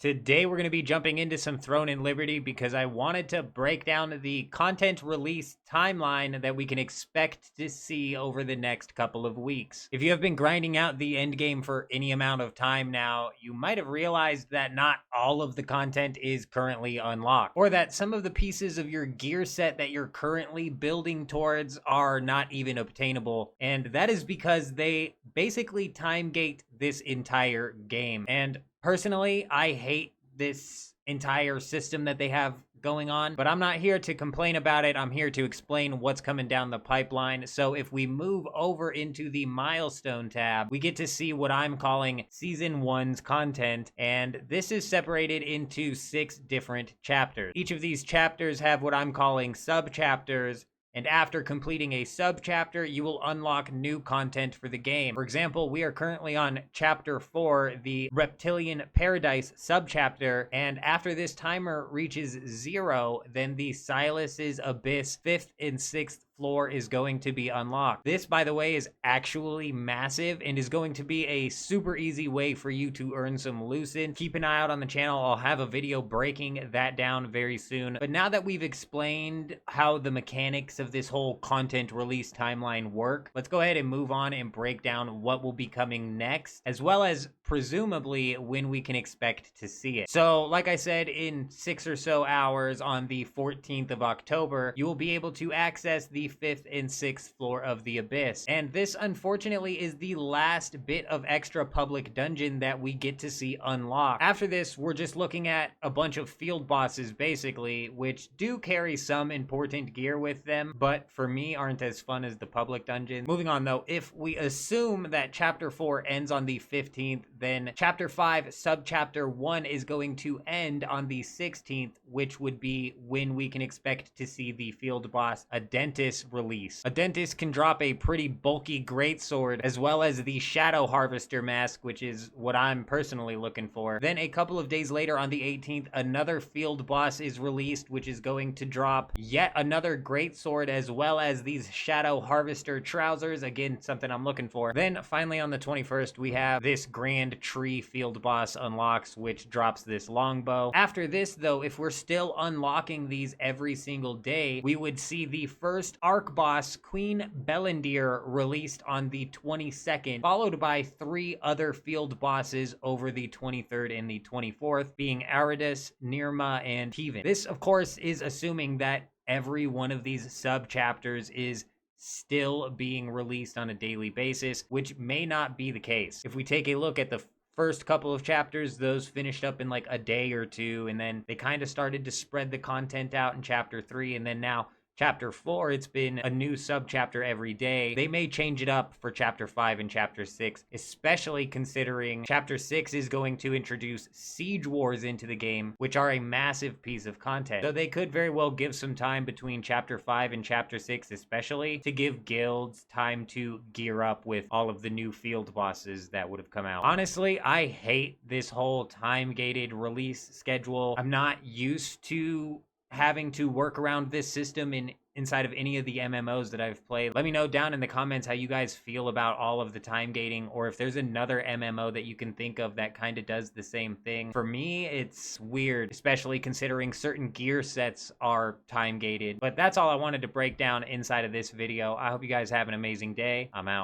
Today we're going to be jumping into some Throne and Liberty because I wanted to break down the content release timeline that we can expect to see over the next couple of weeks. If you have been grinding out the end game for any amount of time now, you might have realized that not all of the content is currently unlocked, or that some of the pieces of your gear set that you're currently building towards are not even obtainable, and that is because they basically time gate this entire game. And personally, I hate this entire system that they have going on, but I'm not here to complain about it. I'm here to explain what's coming down the pipeline. So if we move over into the milestone tab, we get to see what I'm calling season 1's content, and this is separated into 6 different chapters. Each of these chapters have what I'm calling sub chapters, and after completing a sub-chapter, you will unlock new content for the game. For example, we are currently on Chapter 4, the Reptilian Paradise sub-chapter, and after this timer reaches 0, then the Silas's Abyss 5th and 6th floor is going to be unlocked. This, by the way, is actually massive and is going to be a super easy way for you to earn some lucid. Keep an eye out on the channel. I'll have a video breaking that down very soon. But now that we've explained how the mechanics of this whole content release timeline work, let's go ahead and move on and break down what will be coming next, as well as presumably when we can expect to see it. So, like I said, in 6 or so hours on the 14th of October, you will be able to access the 5th and 6th floor of the Abyss. And this, unfortunately, is the last bit of extra public dungeon that we get to see unlocked. After this, we're just looking at a bunch of field bosses, basically, which do carry some important gear with them, but for me aren't as fun as the public dungeons. Moving on, though, if we assume that Chapter 4 ends on the 15th, then Chapter 5, Sub-Chapter 1 is going to end on the 16th, which would be when we can expect to see the field boss Adentus release. Adentus can drop a pretty bulky greatsword, as well as the Shadow Harvester mask, which is what I'm personally looking for. Then a couple of days later, on the 18th, another field boss is released, which is going to drop yet another greatsword, as well as these Shadow Harvester trousers, again, something I'm looking for. Then finally on the 21st, we have this Grand Tree field boss unlocks, which drops this longbow. After this, though, if we're still unlocking these every single day, we would see the first archboss, Queen Bellandir, released on the 22nd, followed by 3 other field bosses over the 23rd and the 24th, being Aridus, Nirma, and Teven. This, of course, is assuming that every one of these sub-chapters is still being released on a daily basis, which may not be the case. If we take a look at the first couple of chapters, those finished up in like a day or two, and then they kind of started to spread the content out in Chapter 3, and then now Chapter 4, it's been a new sub-chapter every day. They may change it up for Chapter 5 and Chapter 6, especially considering Chapter 6 is going to introduce Siege Wars into the game, which are a massive piece of content. So they could very well give some time between Chapter 5 and Chapter 6 especially, to give guilds time to gear up with all of the new field bosses that would have come out. Honestly, I hate this whole time-gated release schedule. I'm not used to having to work around this system inside of any of the MMOs that I've played. Let me know down in the comments how you guys feel about all of the time gating, or if there's another MMO that you can think of that kind of does the same thing. For me, it's weird, especially considering certain gear sets are time gated. But that's all I wanted to break down inside of this video. I hope you guys have an amazing day. I'm out.